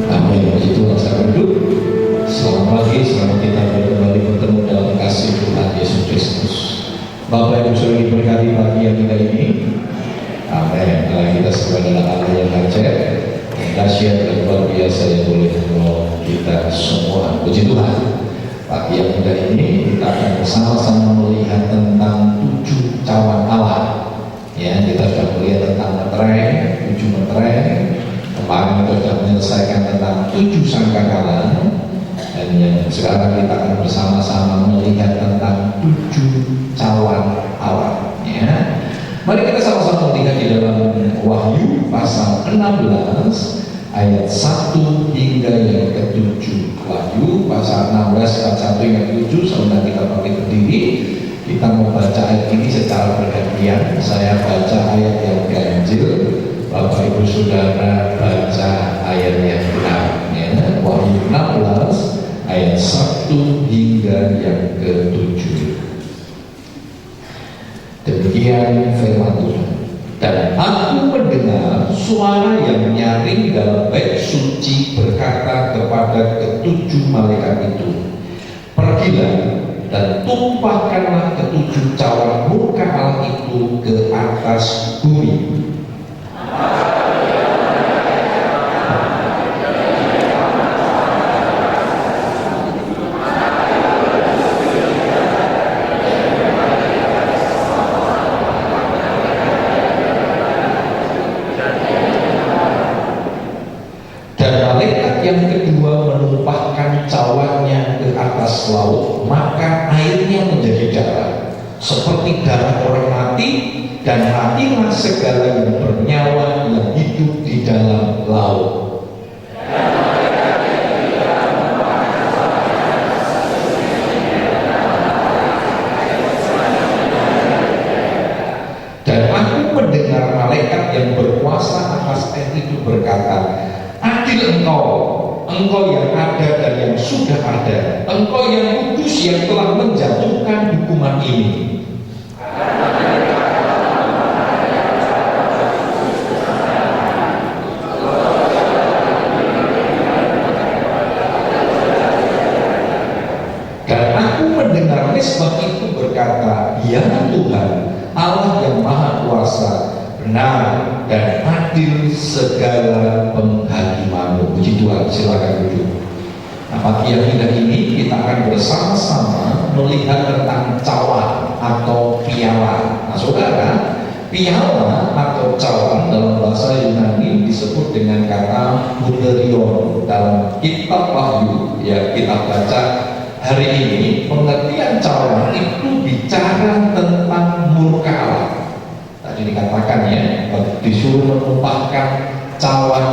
Amin. Puji Tuhan. Saya duduk. Selamat pagi, selamat kita kembali bertemu dalam kasih Tuhan Yesus Kristus. Bapak Ibu Saudara diberkati pagi yang kita ini. Amin. Allah kita sebagai Allah yang ajaib, yang dahsyat dan luar biasa yang boleh menolong kita semua. Puji Tuhan. Pagi yang kita ini kita akan bersama-sama melihat tentang 7 cawan Allah. Ya, kita sudah melihat tentang meterai, 7 meterai. Kemarin kita sudah menyelesaikan tentang 7 sangkakala. Dan sekarang kita akan bersama-sama melihat tentang 7 cawan Allah. Ya. Mari kita sama-sama melihat di dalam Wahyu pasal 16 ayat 1 hingga yang ke-7. Wahyu pasal 16 ayat 1 hingga ke-7. Saudara kita pakai berdiri. Kita membaca ayat ini secara bergantian. Saya baca ayat yang ganjil, Bapak Ibu Saudara baca ayat yang genap. Ya. Wahyu 16 ayat 1 hingga yang ke-7. Demikian firman Tuhan. Dan aku mendengar suara yang nyaring dalam bait suci berkata kepada ke-7 malaikat itu, pergilah dan tumpahkanlah ke-7 cawan murka Allah itu ke atas bumi. Yang kedua menumpahkan cawannya ke atas laut, maka airnya menjadi darah seperti darah orang mati, dan matilah segala yang bernyawa yang hidup di dalam laut. Dan aku mendengar malaikat yang berkuasa atas air itu berkata, adil engkau yang ada dan yang sudah ada, engkau yang kudus yang telah menjatuhkan hukuman ini. Dan aku mendengar mesbah itu berkata, ya Tuhan, Allah yang Maha Kuasa, benar dan adil segala penghakimanmu. Puji Tuhan, silakan duduk. Nah, pagi yang indah ini kita akan bersama-sama melihat tentang cawan atau piala. Nah, saudara, piala atau cawan dalam bahasa Yunani disebut dengan kata buderion. Dalam kitab Wahyu ya kita baca hari ini, pengertian cawan itu bicara tentang murka Allah. Tadi dikatakan ya, disuruh menumpahkan cawan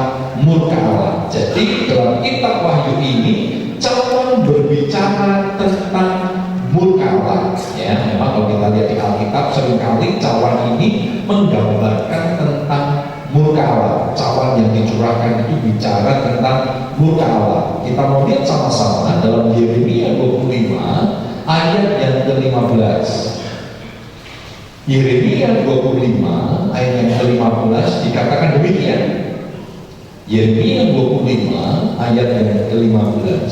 murka Allah. Jadi dalam kitab Wahyu ini cawan berbicara tentang murka Allah. Ya, memang kalau kita lihat di Alkitab seringkali cawan ini menggambarkan tentang murka Allah. Cawan yang dicurahkan itu bicara tentang murka Allah. Kita mau lihat sama-sama dalam Yeremia 25 ayat yang ke-15. Yeremia 25 ayat yang ke-15 dikatakan demikian. Yeremia 25 ayat yang ke-15.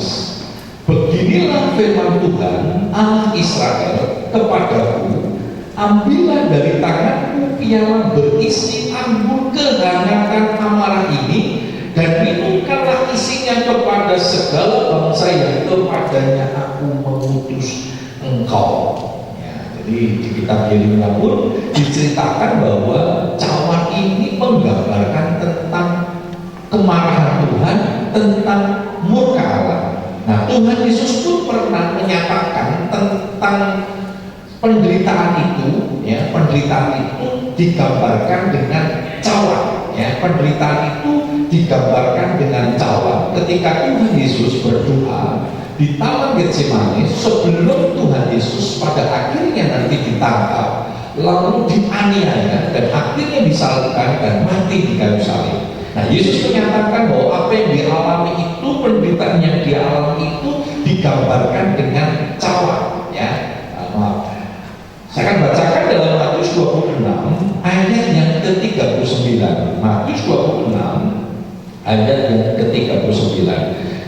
Beginilah firman Tuhan Allah Israel kepadaku, ambillah dari tanganku piala berisi anggur kehangatan amarah ini, dan minumkanlah isinya kepada segala bangsa yang kepadanya aku mengutus engkau. Di kitab Yeremia pun diceritakan bahwa cawan ini menggambarkan tentang kemarahan Tuhan, tentang murka Allah. Nah, Tuhan Yesus pun pernah menyatakan tentang penderitaan itu, ya, penderitaan itu digambarkan dengan cawan, ya, penderitaan itu digambarkan dengan cawan. Ketika Tuhan Yesus berdoa di Taman Getsemani, sebelum Tuhan Yesus pada akhirnya nanti ditangkap, lalu dianiaya dan akhirnya disalibkan dan mati di kayu salib. Nah, Yesus menyatakan bahwa apa yang dialami itu, penderitaan yang dialami itu digambarkan dengan cawan. Ya, maaf. Saya akan bacakan dalam Matius 26 ayat yang ke-39. Matius 26 Ayat yang ke-39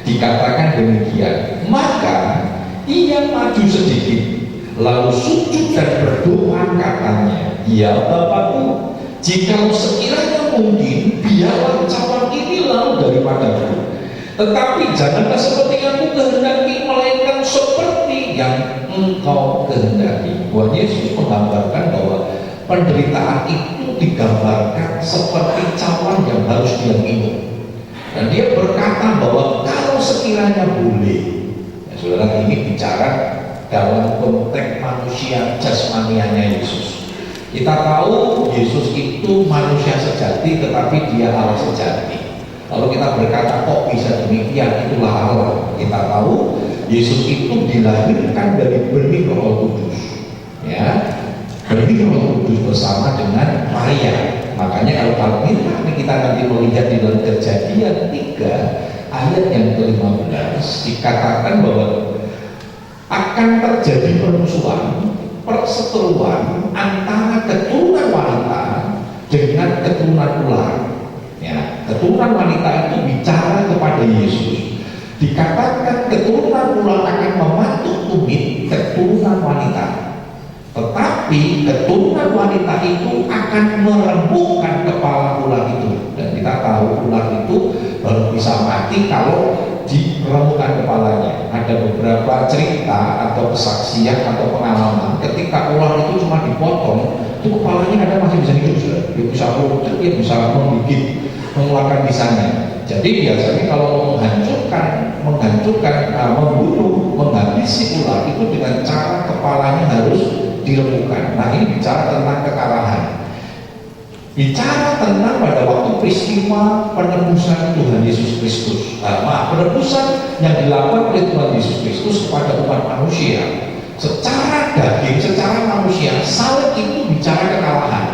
dikatakan demikian, maka ia maju sedikit lalu sujud dan berdoa katanya, ya Bapakku, jika sekiranya mungkin biarlah cawan ini lalu daripadaku, tetapi janganlah seperti yang aku kehendaki, melainkan seperti yang Engkau kehendaki. Tuhan Yesus menggambarkan bahwa penderitaan itu digambarkan seperti cawan yang harus dia minum. Dan dia berkata bahwa kalau sekiranya boleh, ya, saudara, ini bicara dalam konteks manusia jasmanianya Yesus. Kita tahu Yesus itu manusia sejati, tetapi dia Allah sejati. Kalau kita berkata kok bisa demikian, itulah Allah. Kita tahu Yesus itu dilahirkan dari benih Roh Kudus, ya, benih Roh Kudus bersama dengan Maria. Makanya kalau kita nanti melihat di dalam Kejadian 3 ayat yang ke-15 dikatakan bahwa akan terjadi permusuhan, perseteruan antara keturunan wanita dengan keturunan ular. Ya, keturunan wanita itu bicara kepada Yesus. Dikatakan keturunan ular akan mematuk tumit keturunan wanita. Tetapi keturunan wanita itu akan merembukan kepala ular itu. Dan kita tahu ular itu baru bisa mati kalau dirembukan kepalanya. Ada beberapa cerita atau kesaksian atau pengalaman ketika ular itu cuma dipotong, itu kepalanya kadang masih bisa hidup, dia bisa meluncur, dia bisa menggigit, mengeluarkan bisanya. Jadi biasanya kalau membunuh, menghabisi ular itu dengan cara kepalanya harus dirembukan. Nah, ini bicara tentang kekalahan. Bicara tentang pada waktu peristiwa penebusan Tuhan Yesus Kristus. Penebusan yang dilakukan oleh Tuhan Yesus Kristus kepada umat manusia. Secara daging, secara manusia, salib itu bicara kekalahan.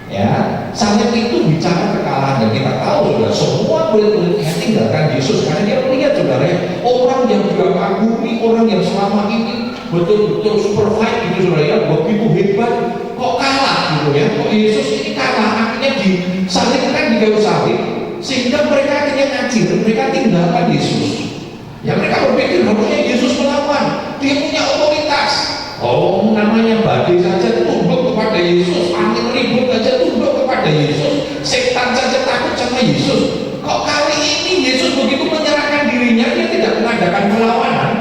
Ya, salib itu bicara kekalahan. Dan kita tahu sudah semua murid-muridnya tinggalkan Yesus karena dia melihat, saudara, orang yang dia kagumi, orang yang selama ini betul-betul super fight gitu, saudara, ya, begitu hebat, kok kalah gitu ya, kok Yesus ini kalah, akhirnya disalibkan di kayu salib, sehingga mereka akhirnya ngajir, mereka tinggalkan Yesus. Ya, mereka berpikir harusnya Yesus melawan, dia punya otoritas. Oh, namanya badai saja tunduk kepada Yesus, angin ribut saja tunduk kepada Yesus, setan saja takut sama Yesus. Kok kali ini Yesus begitu menyerahkan dirinya, dia tidak mengadakan perlawanan.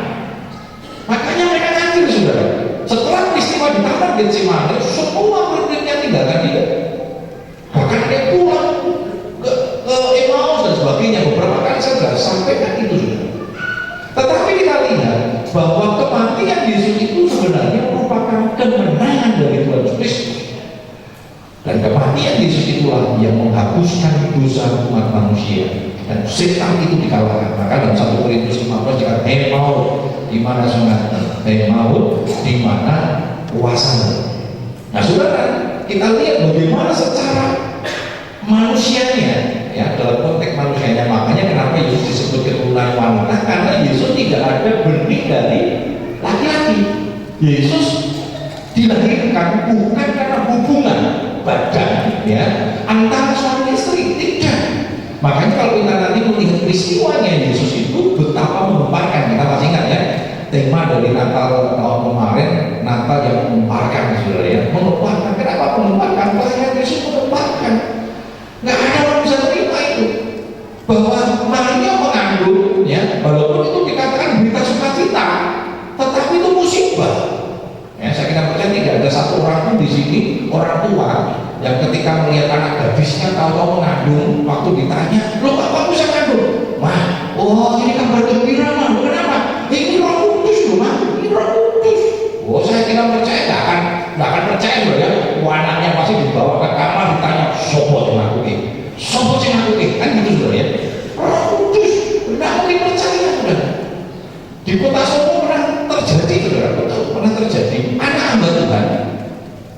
Makanya mereka ngajir, saudara. Setelah peristiwa di Taman Getsemani, semua murid-muridnya tinggalkan dia. Bahkan dia pulang ke Emmaus dan sebagainya. Beberapa kali saya sudah sampaikan itu, saudara. Tetapi kita lihat bahwa kematian Yesus itu sebenarnya merupakan kemenangan dari Tuhan Yesus Kristus. Dan kematian Yesus itulah yang menghapuskan dosa umat manusia. Dan setan itu dikalahkan. Maka dalam 1 Korintus 15 dikatakan, "Hei maut, di mana semangatmu? Hei maut, di mana kuasamu?" Nah, saudara, kita lihat bagaimana secara manusianya, ya, dalam konteks manusianya. Makanya kenapa Yesus disebut keturunan wanita, karena Yesus tidak ada benih dari laki-laki. Yesus dilahirkan bukan karena hubungan badan, ya, antara suami istri, tidak. Makanya kalau kita nanti melihat peristiwanya Yesus itu betapa menggemparkan. Kita masih ingat ya, tema dari Natal tahun kemarin, Natal yang menggemparkan, saudara, ya, menggemparkan. Kenapa menggemparkan? Karena Yesus menggemparkan. Nggak ada orang bisa terima itu, bahwa Maria mengandung, ya, walaupun itu dikatakan berita sukacita, tetapi itu musibah. Ya, saya kira percaya tidak ada satu orang pun di sini, orang tua yang ketika melihat anak gadisnya tahu-tahu mengandung, waktu ditanya, "Loh, kok bisa mengandung?" "Mah, oh, ini kabar gembira, mah." "Kenapa?" "Ini Roh Kudus loh, mah, ini Roh Kudus." Oh, saya kira percaya, nggak akan percaya, ya. Anaknya pasti dibawa ke kamar, ditanya, "Sopo sing ngakuke? Sopo sing ngakuke?" Kan gitu, saudara, ya. Roh Kudus, nggak mungkin percaya, saudara. Di kota Solo pernah terjadi, saudara, pernah terjadi anak hamba Tuhan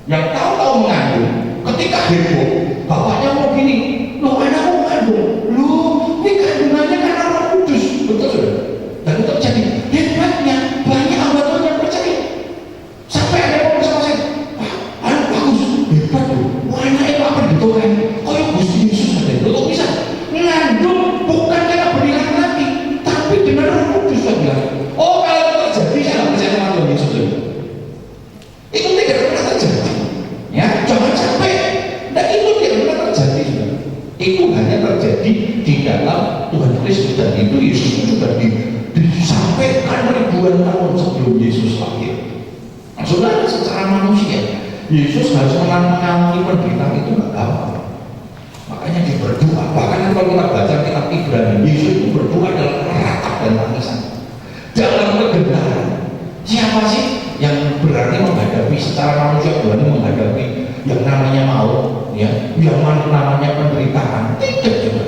yang tahu-tahu mengandung. Ketika heboh, bapaknya mau gini, "Loh, anakmu mengandung, loh, ini kandungannya karena Roh Kudus." Betul, saudara. Dan itu terjadi. Hebatnya banyak hamba Tuhan yang percaya. Sampai ada yang bersama saya, "Pak, anak bagus, hebat loh, anaknya apa gitu kan? Oh ya, Gusti Yesus ada, lo kok bisa ngandung Yesus, dan itu Yesus itu sudah disampaikan ribuan tahun sebelum Yesus lahir. Nah, saudara, secara manusia Yesus harus mengalami penderitaan itu nggak gampang. Makanya dia berdoa. Bahkan kalau kita baca kitab Ibrani, Yesus itu berdoa dalam ratap dan tangisan, dalam kegendaran. Siapa sih yang berani menghadapi secara manusia, berani menghadapi yang namanya maut, ya, yang namanya penderitaan? Tidak juga,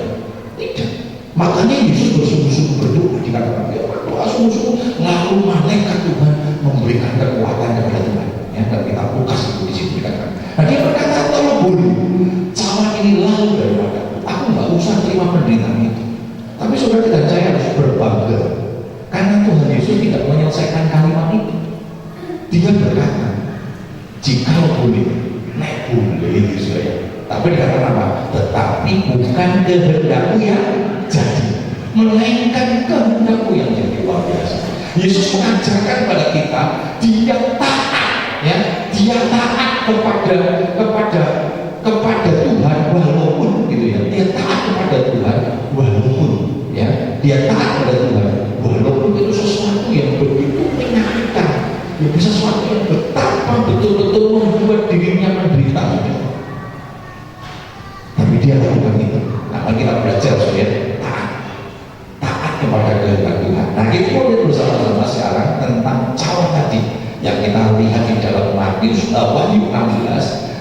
tidak. Makanya Yesus bersungguh-sungguh berdoa, dikatakan dia berdoa sungguh-sungguh, lalu malaikat Tuhan memberikan kekuatan kepada Tuhan. Ya, dan kita Lukas itu di situ dikatakan. Nah, dia berkata, kalau boleh, cawan ini lalu daripada aku nggak usah terima penderitaan itu. Tapi saudara dan saya harus berbangga, karena Tuhan Yesus tidak menyelesaikan kalimat itu. Dia berkata, jika boleh, nek boleh itu saya. Tapi dikatakan apa? Tetapi bukan kehendakku yang jadi, melainkan kehendakku yang jadi. Luar biasa. Yesus mengajarkan pada kita, dia taat, ya, dia taat kepada Tuhan walaupun gitu ya. Dia taat kepada Tuhan walaupun, ya, dia taat kepada Tuhan walaupun itu sesuatu yang begitu menyakitkan, ya, sesuatu yang betapa betul-betul membuat dirinya menderita. Tapi dia lakukan itu. Nah, kita belajar supaya taat kepada kehendak Tuhan. Nah, kita boleh bersama-sama sekarang tentang cawan tadi yang kita lihat di dalam Wahyu 16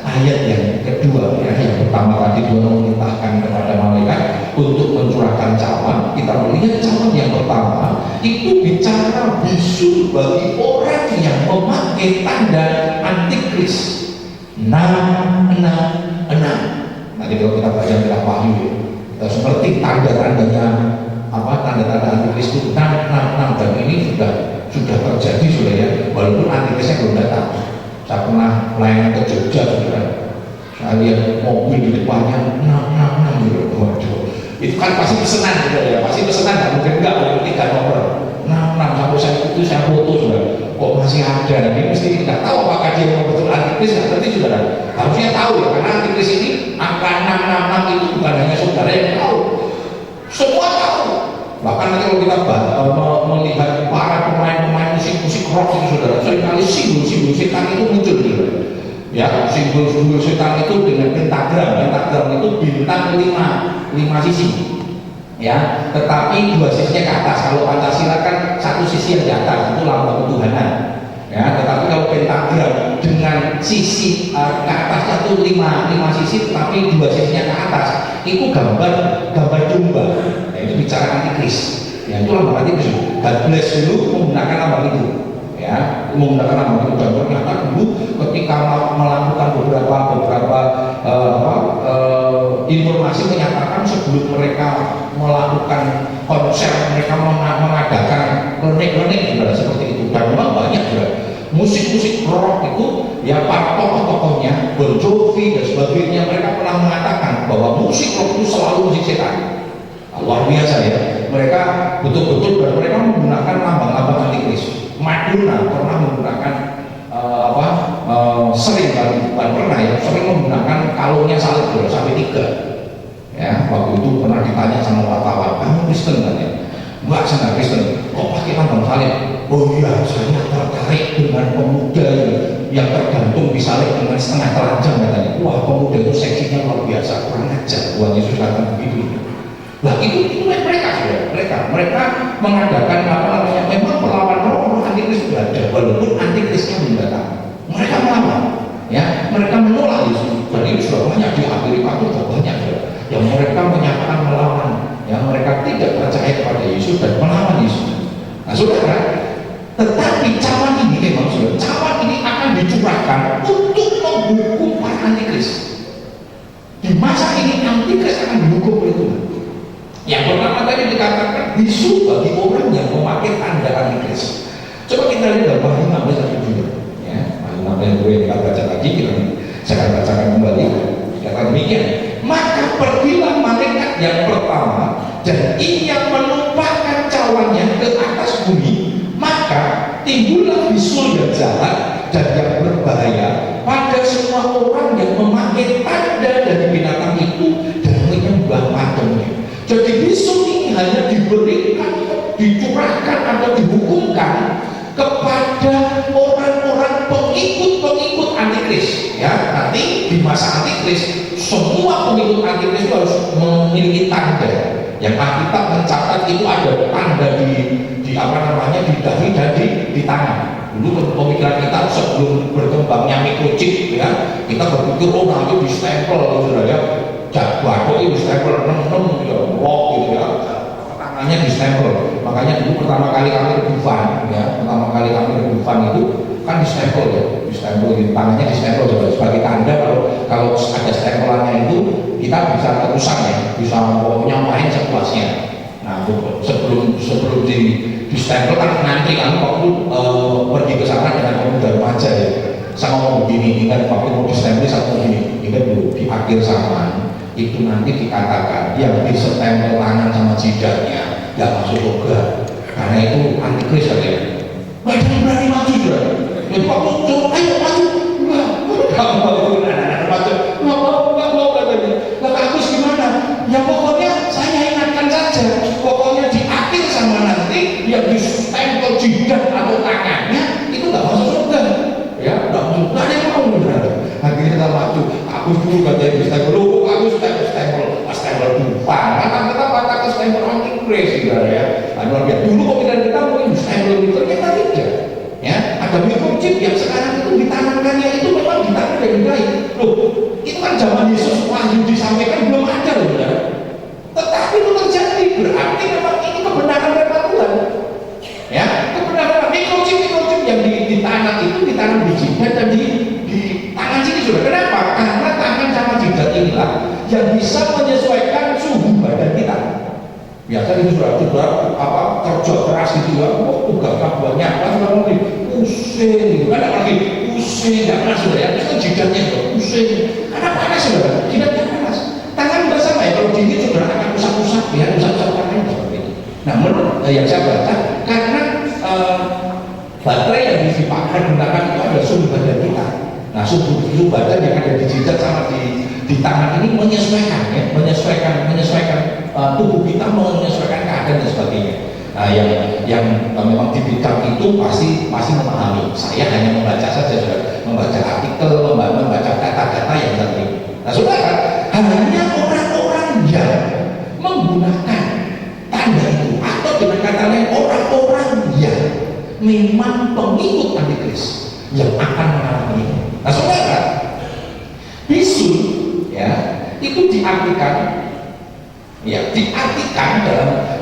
ayat yang kedua, ya. Yang pertama tadi Tuhan memerintahkan kepada malaikat untuk mencurahkan cawan. Kita melihat cawan yang pertama itu bicara bisu bagi orang yang memakai tanda antikris 666. Nanti kalau kita baca kitab Wahyu, ya, seperti tanda-tandanya apa, tanda-tanda antikris itu 666, dan ini sudah terjadi, sudah, ya, walaupun antikrisnya belum datang. Saya pernah pelayanan ke Jogja, saudara, saya lihat mobil di depannya 666 gitu. Waduh, itu kan pasti pesanan, saudara, ya, pasti pesanan, nggak mungkin nggak, walaupun 3 nomor 66. Sampai saya foto, saudara, kok masih ada. Dia mesti tidak tahu apakah dia memang betul antikris, nggak ngerti, saudara. Harusnya tahu, ya, karena antikris ini angka 666 itu bukan hanya saudara yang tahu, semua tahu. Bahkan nanti kalau kita melihat para pemain musik rock itu, saudara, seringkali simbol-simbol setan itu muncul, saudara. Ya, simbol setan itu dengan pentagram itu bintang 5 sisi, ya, tetapi 2 sisinya ke atas. Kalau Pancasila kan 1 sisi yang di atas, itu lambang ketuhanan, ya. Tetapi kalau pentagram dengan sisi ke atasnya itu 5 sisi, tetapi 2 sisinya ke atas, itu gambar domba. Ya, itu bicara antikris. Ya, itu lambang antikris. God bless dulu menggunakan lambang itu, ya, menggunakan lambang itu. Dan ternyata dulu ketika melakukan beberapa informasi menyatakan sebelum mereka melakukan konser, mereka mengadakan klinik-klinik, saudara, seperti itu. Dan memang banyak, saudara, musik rock itu, ya, para tokoh-tokohnya Bon Jovi dan sebagainya, mereka pernah mengatakan bahwa musik rock itu selalu musik setan. Luar biasa, ya, mereka betul-betul, dan mereka menggunakan lambang-lambang antikris. Madonna pernah menggunakan sering kali, bukan pernah, ya, sering menggunakan kalungnya salib, sampai 3, ya. Waktu itu pernah ditanya sama wartawan, kamu Kristen kan, ya? Enggak, saya nggak Kristen. Kok pakai lambang salib? Oh iya, saya tertarik dengan pemuda yang tergantung di salib dengan setengah telanjang, katanya. Wah, pemuda itu seksinya luar biasa, kurang ajar. Tuhan Yesus katakan begitu. Nah, itu mereka, saudara. Mereka mengadakan memang melawan roh antikris sudah ada, walaupun antikrisnya belum datang. Mereka melawan, ya, mereka menolak Yesus. Dan ini sudah banyak di Amerika, itu sudah banyak, ya, yang mereka menyatakan melawan, yang mereka tidak percaya kepada Yesus dan melawan Yesus. Nah, saudara, tetapi cawan ini memang, saudara, cawan ini akan dicurahkan untuk menghukum para antikris. Di masa ini antikris akan dihukum oleh Tuhan. Yang pertama tadi dikatakan bisu bagi orang yang memakai tanda antikris. Coba kita lihat dalam Wahyu 16 ayat 7, ya. Wahyu 16 yang kita baca lagi, saya akan bacakan kembali. Kata demikian, maka pergilah malaikat yang pertama, dan ia menumpahkan cawannya ke atas bumi, maka timbullah bisul yang jahat dan yang berbahaya pada semua orang yang memakai tanda dari binatang itu dan menyembah patungnya. Jadi bisul ini hanya diberikan, dicurahkan atau dihukumkan kepada orang-orang pengikut-pengikut antikris. Ya, nanti di masa antikris semua pengikut antikris itu harus memiliki tanda. Yang Alkitab mencatat itu ada tanda di apa namanya, di dahi dan di tangan. Dulu pemikiran kita sebelum berkembangnya microchip, ya, kita berpikir oh nanti di stempel, saudara ya, jadwal itu di stempel 66 ya, lock gitu ya, tangannya di stempel. Makanya dulu pertama kali kami rebuvan, ya, itu kan di stempel ya, di stempel, tangannya di stempel sebagai tanda kalau ada stempelannya itu kita bisa terusan ya, bisa pokoknya main sepuasnya. Nah, sebelum di stempel kan ngantri kan waktu pergi ke sana dengan pemuda remaja ya, sama ngomong begini, ingat waktu mau di stempel satu begini, ingat dulu di akhir zaman itu nanti dikatakan yang di stempel tangan sama jidatnya nggak masuk surga, karena itu antikris katanya. Wah, jangan berani maju juga. Jadi waktu suruh ayo maju, nggak mau, nggak mau katanya. Lah bagus gimana? Ya pokoknya saya ingatkan saja, pokoknya di akhir sama nanti yang di stempel jidat atau tangannya itu nggak masuk surga, ya nggak masuk, nggak ada yang mau benar. Akhirnya kita maju, aku dulu katanya di stempel, aku stempel dupa, kita katakan stempel antikris ya. Dulu pemikiran kita mungkin di stempel itu kita tidak, ya ada microchip yang sekarang itu ditanamkannya itu memang ditanam dengan baik. Loh, itu kan zaman Yesus wahyu disampaikan belum ada loh, ya. Tetapi itu terjadi, berarti memang ini kebenaran firman Tuhan, ya, kebenaran microchip yang ditanam itu ditanam di jidat dan di tangan sini sudah. Kenapa? Karena tangan sama jidat inilah yang bisa menyesuaikan suhu badan kita. Biasa itu sudah apa kerja keras gitu ya, tugasnya banyak, kan sudah mulai pusing gitu, kan lagi pusing, nggak panas sudah ya, terus jidatnya sudah pusing, karena panas sudah, jidatnya panas. Tangan juga sama ya, kalau dingin sudah akan pusat-pusat ya, pusat-pusat tangan seperti itu. Nah, menurut yang saya baca, karena baterai yang dipakai gunakan itu ada suhu badan kita. Nah, suhu badan yang ada di jidat sama di tangan ini menyesuaikan ya, menyesuaikan tubuh kita, menyesuaikan keadaan dan sebagainya. Nah, yang memang di bidang itu pasti memahami. Saya hanya membaca saja, membaca artikel, membaca data-data yang tadi. Nah, saudara, hanya orang-orang yang menggunakan tanda itu, atau dengan kata lain orang-orang yang memang pengikut antikris yang akan mengalami ini. Nah, saudara, bisul ya itu diartikan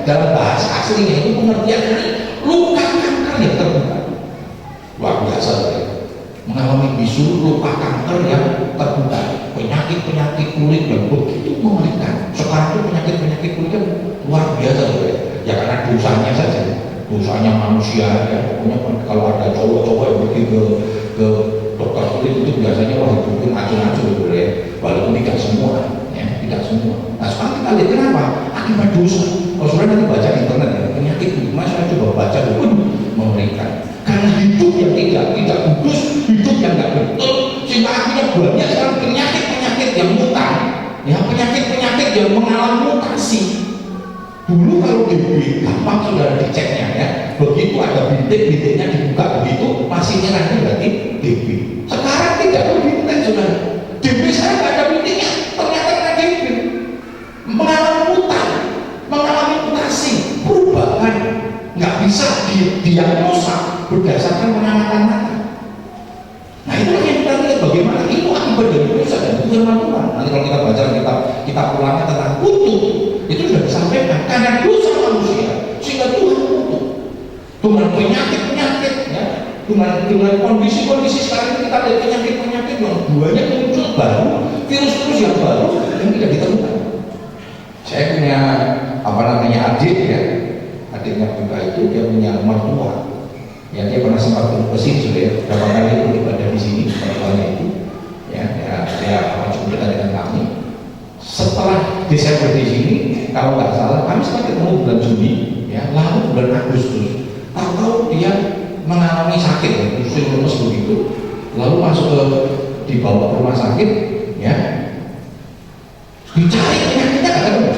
dalam bahasa aslinya itu pengertian dari luka kanker yang terbuka. Luar biasa ya. Mengalami bisul, luka kanker yang terbuka, penyakit kulit yang begitu mengerikan. Sekarang itu penyakit kulit kan luar biasa ya. Ya karena dosanya saja, dosanya manusia ya. Pokoknya kalau ada cowok-cowok yang pergi ke dokter kulit itu biasanya wah itu acun-acun ya. Walaupun tidak semua ya, tidak semua. Nah, sekarang kita lihat kenapa? Akibat dosa. Kalau sudah nanti baca di internet ya, penyakit mas saya coba baca pun mengerikan. Karena hidup yang tidak kudus, hidup yang tidak betul, sehingga akhirnya banyak sekarang penyakit yang mutan, ya penyakit yang mengalami mutasi. Dulu kalau DB gampang sudah diceknya ya, begitu ada bintik-bintiknya dibuka begitu masih nyerahnya berarti DB. Sekarang tidak ada bintik sudah. DB saya nggak ada bintiknya, ternyata kena DB. Mengalami mutan, mengalami mutasi, perubahan, nggak bisa didiagnosa berdasarkan pengamatan mata. Nah itu yang kita lihat bagaimana itu akibat dari dosa dan firman Tuhan. Nanti kalau kita baca kita ulangnya tentang kutub, itu sudah disampaikan karena dosa manusia sehingga Tuhan kutuk dengan penyakit ya, dengan kondisi sekarang ini kita lihat penyakit yang banyak muncul baru, virus yang baru yang tidak ditemukan. Saya punya adik ya, adiknya juga itu dia punya mertua ya, dia pernah sempat ke sini sudah ya, berapa kali itu ibadah di sini mertuanya itu ya, dia cukup dekat dengan kami. Setelah Desember di sini, kalau nggak salah kami sempat ketemu bulan Juni ya, lalu bulan Agustus tahu dia mengalami sakit ya, usul lemes begitu, lalu masuk dibawa ke rumah sakit ya, dicari penyakitnya nggak ketemu.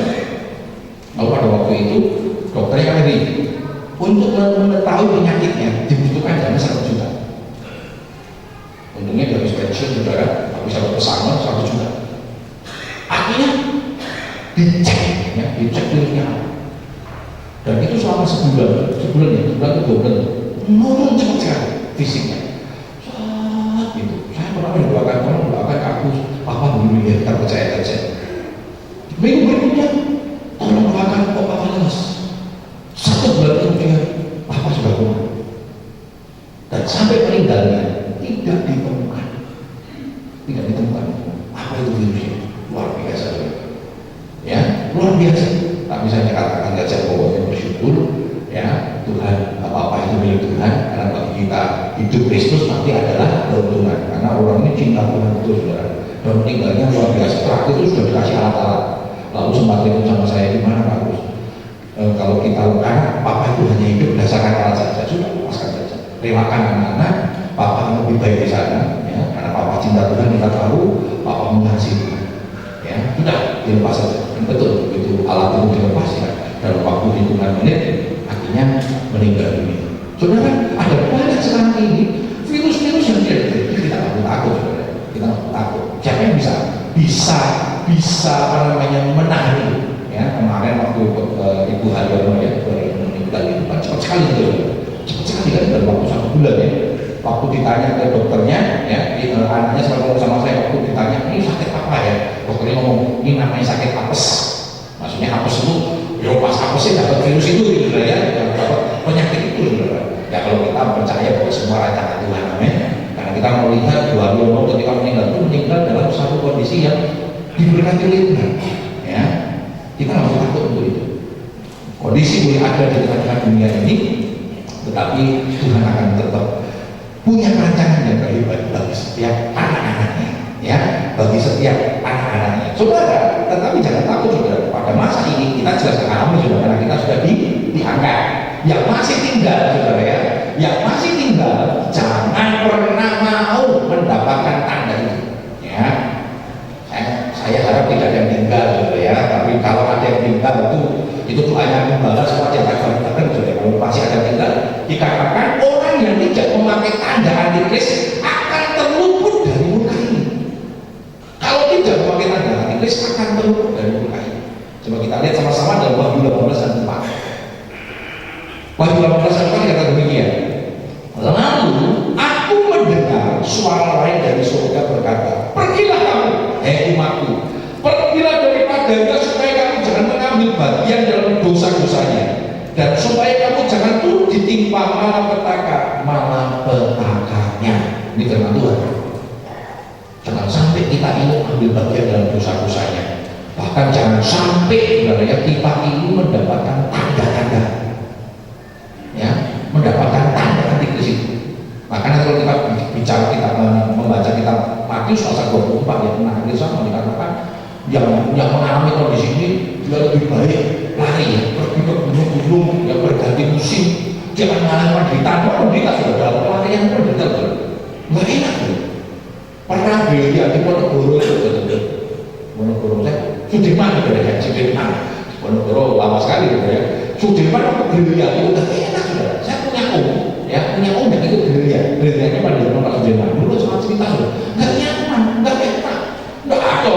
Lalu pada waktu itu Untuk mengetahui penyakitnya dibutuhkan dana 1 juta. Untungnya dari pensiun saudara, tapi saya pesangon 1 juta. Akhirnya dicek, ya, dicek virusnya. Dan itu selama sebulan itu 2 bulan, menurun cepat sekali fisiknya. Gitu. Saya pernah mendoakan orang, mendoakan aku, papa begini ya, kita percaya saja. Minggu berikutnya, tolong doakan kok papa lemas. 1 bulan kemudian, papa sudah kuat. Dan sampai meninggalnya tidak ditemukan. Tidak ditemukan. Apa itu virusnya? Luar biasa. Ya, luar biasa. Tak bisa dikatakan saja pokoknya bersyukur, ya Tuhan, apa-apa itu milik Tuhan. Karena bagi kita hidup Kristus nanti adalah keuntungan. Karena orang ini cinta Tuhan itu, saudara. Dan meninggalnya luar biasa. Terakhir itu sudah dikasih alat-alat. Lalu sempat itu sama saya, gimana Pak Gus? Kalau kita karena papa itu hanya hidup berdasarkan alat saja, sudah lepaskan saja. Relakan anak-anak, papa lebih baik di sana, ya. Karena papa cinta Tuhan, kita tahu, papa mengasihi Tuhan. Ya, sudah dilepas saja. Betul, itu alat itu dilepas ya. Dalam waktu hitungan menit, akhirnya meninggal dunia. Saudara, ada banyak sekarang ini virus-virus yang tidak detektif, kita nggak perlu takut, saudara. Kita nggak perlu takut. Siapa yang bisa apa namanya menangani? Ya, kemarin waktu Ibu Haryono ya, meninggal itu kan cepat sekali itu, cepat sekali kan dalam waktu 1 bulan ya. Waktu ditanya ke dokternya, ya, anaknya sama saya waktu ditanya ini sakit apa ya, dokternya ngomong ini namanya sakit apes. Maksudnya apes itu, ya pas apesnya dapat virus itu gitu ya, dapat penyakit itu gitu. Ya kalau kita percaya bahwa semua rancangan Tuhan, amin. Karena kita melihat Bu Haryono ketika meninggal dalam satu kondisi yang diberkati oleh Tuhan, ya. Kita nggak perlu takut untuk itu. Kondisi boleh ada di tengah-tengah dunia ini, tetapi Tuhan akan tetap punya rancangan yang terlibat bagi setiap anak-anaknya, ya, bagi setiap anak-anaknya. Saudara, tetapi jangan takut, saudara. Pada masa ini kita jelas mengalami, saudara, karena kita sudah diangkat. Yang masih tinggal, saudara ya, yang masih tinggal, jangan pernah mau mendapatkan tanda itu, ya. Saya harap tidak ada yang tinggal, saudara ya. Tapi kalau ada yang tinggal itu hanya membalas wajah bareng-bareng, saudara. Kalau masih ada yang tinggal, dikatakan orang yang tidak memakai tanda antikris akan terluput dari murka ini. Kalau tidak memakai tanda antikris akan terluput dari murka ini. Coba kita lihat sama-sama dalam Wahyu 18 ayat 4. Wahyu 18 ayat 4 kata demikian. Lalu aku mendengar suara lain dari surga berkata, pergilah kamu, hei umatku, pergilah daripadanya supaya kamu jangan mengambil bagian dalam dosa-dosanya, dan supaya kamu jangan turut ditimpa malapetaka-malapetakanya. Ini firman Tuhan. Jangan sampai kita ini ambil bagian dalam dosa-dosanya. Bahkan jangan sampai kita ini mendapatkan tanda-tanda, ya, mendapatkan tanda antikris itu. Makanya kalau kita bicara, kita membaca kitab Matius pasal 24 yang menangani sama dikatakan yang mengalami kondisi ini dia lebih baik lari ya, pergi ke gunung-gunung yang berganti musim, jangan mengalami penderitaan sudah dalam pelarian penderitaan, nggak enak tuh. Pernah beliau di Ponorogo itu, Ponorogo saya Sudirman gitu ya, Sudirman, Ponorogo lama sekali gitu ya. Sudirman waktu beliau itu nggak enak sudah. Saya punya ya punya dan itu gerilyanya pada zaman Pak Sudirman. Dulu sama cerita sudah, nggak nyaman, nggak enak, nggak ada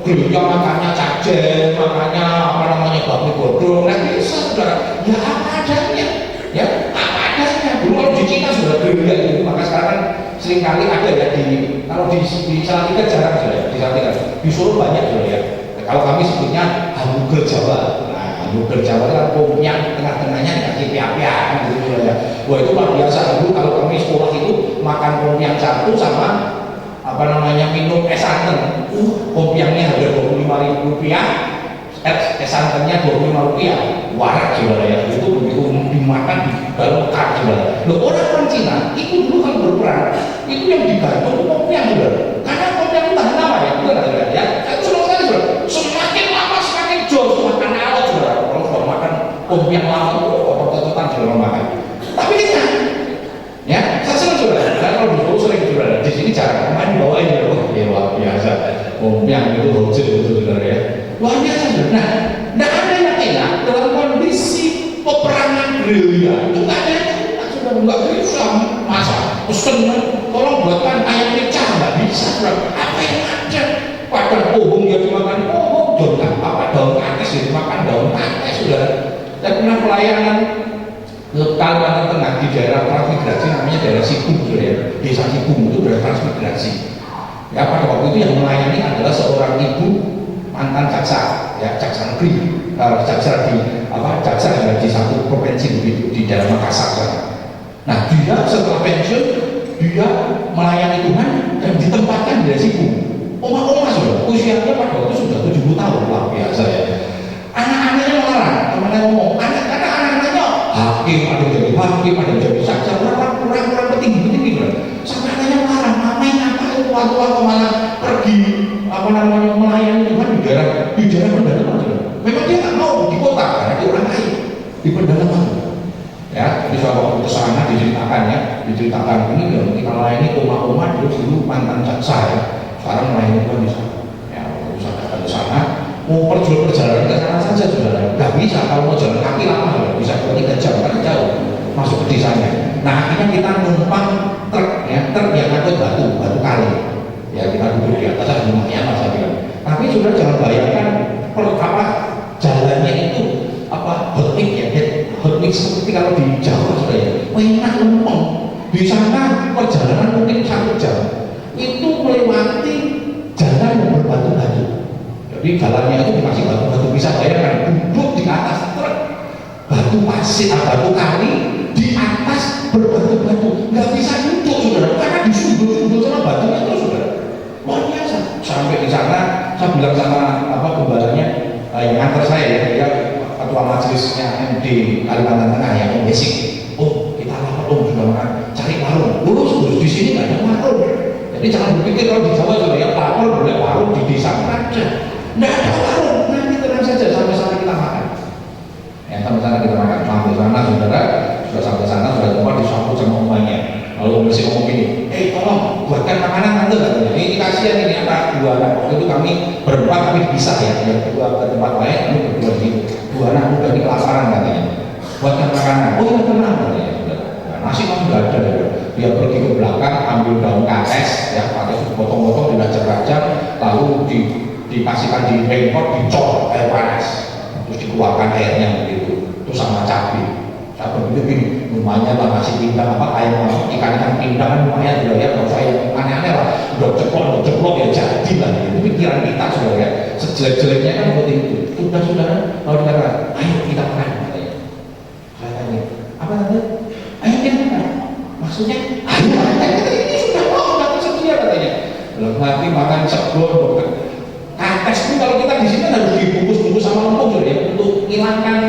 gerilya makannya cajen, makannya apa namanya bakmi godong, nggak bisa saudara. Ya apa adanya, ya apa adanya. Dulu kalau di Cina sudah gerilya itu, maka sekarang kan seringkali ada ya kalau di Salatiga jarang sudah, di Salatiga, di Solo banyak sudah ya. Kalau kami sebutnya hamburger Jawa. Hamburger Jawa kan kompiang tengah-tengahnya dikasih pia-pia gitu ya. Wah itu luar biasa. Dulu kalau kami sekolah itu makan kompiang satu sama apa namanya minum es santan. Kompiangnya harga Rp25.000, es santannya Rp25. Warak saudara ya. Itu begitu dimakan baru mekar saudara. Loh orang Cina itu dulu kalau berperang itu yang digantung kompiang saudara. Karena kompiang itu tahan lama ya, betul nggak ya? Itu senang sekali saudara. Semakin lama semakin jos makan awal saudara. Kalau sudah makan kompiang lama itu otot-ototan saudara makan. Tapi kenyang, ya saya senang saudara. Karena kalau di Solo sering saudara. Di sini jarang. Kemarin dibawain ya, luar biasa. Kompiang itu rojil itu saudara ya. Luar biasa saudara. Nah ada yang enak dalam kondisi peperangan gerilya itu nggak ada, sudah nggak bisa. Masa pesen tolong buatkan ayam pecah, nggak bisa. Apa yang ada? Padahal pohon dia dimakan pohon, daun kaktus dia dimakan daun kaktus, sudah. Saya pernah pelayanan ke Kalimantan Tengah di daerah transmigrasi, namanya daerah Sikung, ya. Desa Sikung itu daerah transmigrasi. Ya, pada waktu itu yang melayani adalah seorang ibu mantan jaksa, ya, jaksa negeri, jaksa di satu provinsi begitu di daerah Makassar sana. Nah, dia setelah pensiun dia melayani Tuhan dan ditempatkan di Sikung. Oma-oma sudah, usianya pada waktu sudah 70 tahun, luar biasa ya. Anak-anaknya melarang, temannya ngomong, karena anak-anaknya hakim, ada yang jadi hakim, ada yang jadi saksi, kurang petinggi gitu. Sampai anaknya melarang, mama ngapain tua-tua malah pergi melayani Tuhan di daerah pedalaman. Memang dia nggak mau di kota karena dia orang kaya di pedalaman. Ya, jadi saya waktu ke sana diceritakan ini yang kita layani oma-oma dulu mantan jaksa ya, sekarang melayani Tuhan di sana. Ya, waktu saya datang ke sana mau perjalanan ke sana saja saudara, nggak bisa. Kalau mau jalan kaki lama, bisa 2-3 jam karena jauh masuk ke desanya. Nah, akhirnya kita numpang truk yang ngangkut batu kali. Ya, kita duduk di atas, lumayan lah saya bilang. Tapi sudah jangan bayangkan jalannya itu hot mix ya, hot mix seperti kalau di Jawa sudah ya, enak lempeng. Di sana perjalanan mungkin 1 jam itu melewati jalan yang berbatu-batu. Jadi jalannya itu dikasih batu-batu, bisa bayangkan duduk di atas truk batu pasir, batu kali di atas berbatu-batu, nggak bisa duduk saudara, karena disundul-sundul sama batunya itu saudara. Luar biasa. Sampai di sana saya bilang sama gembalanya yang ngantar saya ya, dia ketua majelisnya MD Kalimantan Tengah yang basic. Oh, kita lapar sudah makan, cari warung. Lurus di sini nggak ada warung. Jadi jangan berpikir kalau di Jawa sudah ya lapar boleh warung di desa aja. Nggak ada warung, nanti tenang saja sampai sana kita makan. Ya, sampai sana kita makan. Sampai sana saudara, sudah sampai sana sudah tempat disambut sama umanya. Lalu masih ngomong gini, tolong buatkan makanan tante katanya. Ini kasihan ini anak 2 anak. Waktu itu kami berempat tapi bisa ya, yang 2 ke tempat lain, kami berdua di 2 anak muda ini kelaparan katanya. Buatkan makanan. Oh ya tenang katanya. Nah, nasi kan sudah ada. Dia pergi ke belakang ambil daun kates, ya pakai potong-potong dirajang-rajang, lalu dikasihkan di rainpot, dicor air panas, terus dikeluarkan airnya begitu, terus sama cabai. Saya berpikir gini, lumayan lah nasi pindang ayam ikan pindang kan lumayan juga ya, kalau saya aneh-aneh lah, udah ceplok ya jadi lah. Itu pikiran kita sudah ya, sejelek-jeleknya kan seperti itu. Sudah kalau dikatakan, ayo kita makan katanya. Saya tanya, apa tante? Ayo kita makan. Maksudnya, ayo makan, ini sudah tersedia katanya. Belum nanti makan sebelum kates itu kalau kita di sini harus dibungkus-bungkus sama lempung ya, untuk hilangkan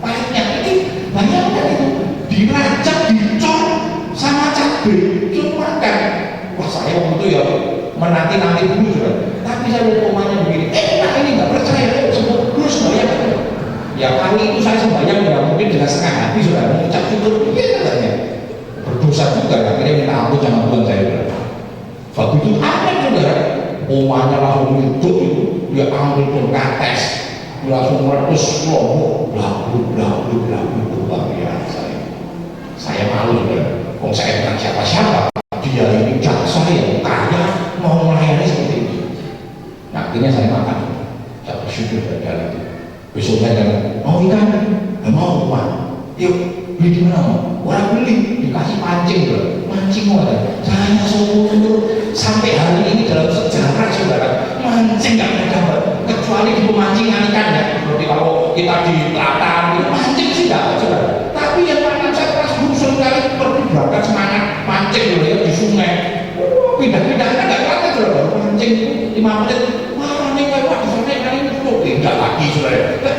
pahitnya. Ini bayangkan itu diracak, dicor sama cabai, cuma makan. Wah, saya waktu itu ya menanti dulu sudah. Tapi saya lihat omanya begini, nah ini nggak percaya, sebut terus sembahyang. Ya kali itu saya sembahyang ya mungkin dengan setengah hati sudah mengucap syukur, iya katanya. Berdosa juga, akhirnya minta ampun sama Tuhan saya. Waktu itu aneh juga, omanya langsung hidup itu, dia ambil pun kates, dia langsung meletus lombok, blablabla luar biasa. Saya malu kan, kalau saya bukan siapa-siapa, dia ini jaksa yang kaya mau melayani seperti itu. Nah akhirnya saya makan, saya bersyukur dari dalam itu. Besoknya jangan mau ikan, nggak mau uang, yuk beli di mana? Orang beli dikasih pancing bro, mancing mau ada. Saya seumur sampai hari ini dalam sejarah saudara mancing nggak ada gambar, kecuali di pemancingan ikan ya. Seperti kalau kita di Telatan, mancing sih nggak ada saudara. Tapi yang mana saya pas musuh kali pergi berangkat semangat mancing dulu ya di sungai. Pindah-pindah kan nggak ada saudara, mancing 5 menit. Wah ini kayak di sungai kali ini tidak lagi saudara. Nggak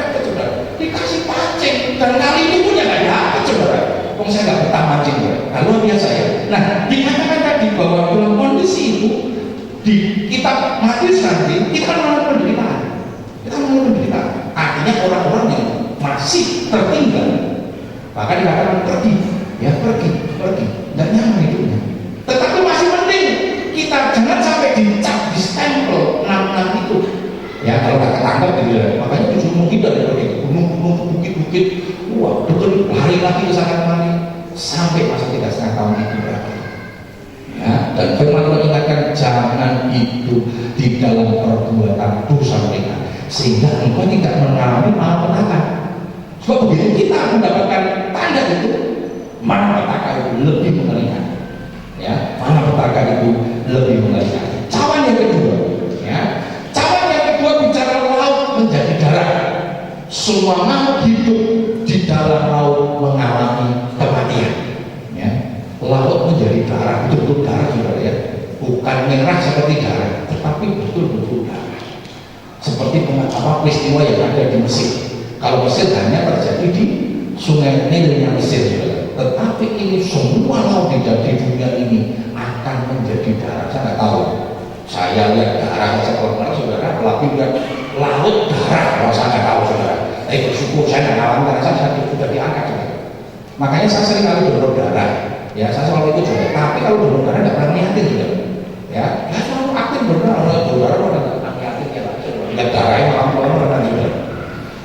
ada saudara. Dikasih pancing dan kali ini punya nggak dapat saudara. Kok saya nggak betah mancing ya. Nah, luar biasa ya. Nah dikatakan tadi bahwa dalam kondisi itu di kitab Matius nanti kita mengalami penderitaan. Kita mengalami penderitaan. Artinya orang-orang yang masih tertinggal, maka dikatakan pergi, ya pergi, nggak nyaman hidupnya. Tetapi masih penting kita jangan sampai dicap, di stempel 6 itu. Ya kalau nggak ketangkep gitu ya. Makanya disuruh menghindar dari gunung-gunung, bukit-bukit sedikit, wah betul lari lagi ke sana kemari sampai masa 3,5 tahun itu berakhir. Ya, dan firman mengingatkan jangan hidup di dalam perbuatan dosa mereka sehingga engkau tidak mengalami malapetaka. Sebab begitu kita mendapatkan tanda itu, malapetaka itu lebih mengerikan. Ya, malapetaka itu lebih mengerikan. Cawan yang kedua, ya, cawan yang kedua bicara laut menjadi darah. Semua makhluk hidup di dalam laut mengalami kematian. Ya, laut menjadi darah, betul-betul darah saudara ya, bukan merah seperti darah, tetapi betul-betul darah. Seperti peristiwa yang ada di Mesir. Kalau Mesir hanya terjadi di sungai Nilnya Mesir, saudara. Tetapi ini semua laut di dunia ini akan menjadi darah. Saya nggak tahu. Saya lihat darah saja kalau saudara, apalagi lihat laut darah, kalau saya nggak tahu saudara. Tapi bersyukur saya nggak ngalamin karena saya sudah diangkat saudara. Makanya saya sering kali donor darah. Ya saya selalu ikut saudara. Tapi kalau donor darah nggak pernah niatin saudara. Ya, saya selalu aktif donor darah nggak pernah niatin ya. Lihat darahnya malam malam saudara.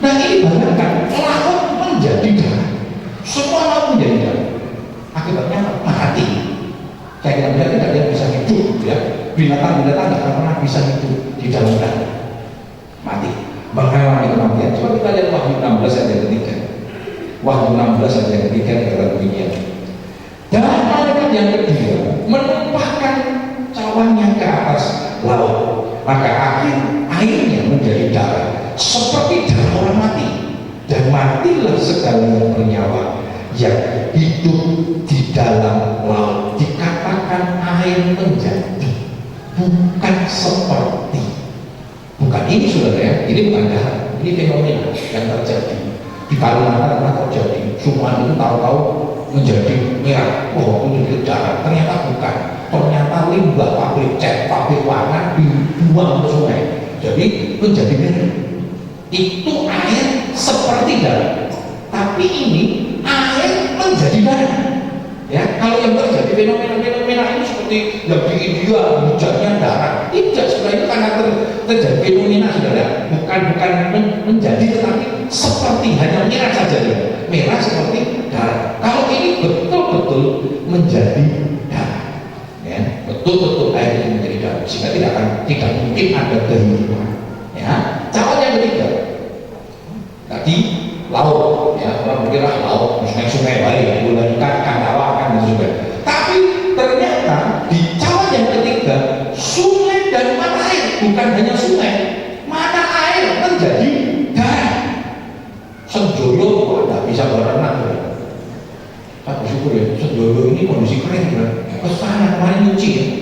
Nah ini bayangkan laut menjadi darah. Semua laut menjadi darah. Akibatnya mati. Saya kira tidak ada yang bisa hidup ya. Binatang-binatang tidak akan pernah bisa hidup di dalam darah. Mati. Mengalami kematian. Coba kita lihat Wahyu 16 ayat yang ketiga. Wahyu 16 ayat yang ketiga kata demikian. Dan malaikat yang ketiga menumpahkan cawannya ke atas laut. Maka airnya menjadi darah seperti darah orang mati. Dan matilah segala yang bernyawa yang hidup di dalam laut. Dikatakan air menjadi, bukan seperti. Bukan ini saudara ya, ini bukan darah, ini fenomena yang terjadi di Kalimantan pernah terjadi. Semua itu tahu-tahu menjadi merah, menjadi darah. Ternyata bukan, ternyata limbah pabrik cat, pabrik warna dibuang ke sungai, jadi menjadi merah. Itu air seperti darah, tapi ini air menjadi darah. Ya, kalau yang terjadi fenomena ini seperti yang di India hujannya darah, tidak sebenarnya karena terjadi fenomena saudara, bukan menjadi tetapi seperti hanya merah saja ya, merah seperti darah. Kalau ini betul-betul menjadi darah, ya, betul-betul air itu menjadi darah, sehingga tidak mungkin ada kehidupan. Ya, cara yang ketiga tadi laut, ya orang berkira laut, sungai-sungai baik, bulan ikan tawakan dan juga. Tapi ternyata di cara yang ketiga sungai dan mata air, bukan hanya sungai, mata air menjadi darah. Senjoyo tidak bisa berenang. Saya bersyukur ya, Senjoyo ini kondisi kering ya. Kesana kemarin nyuci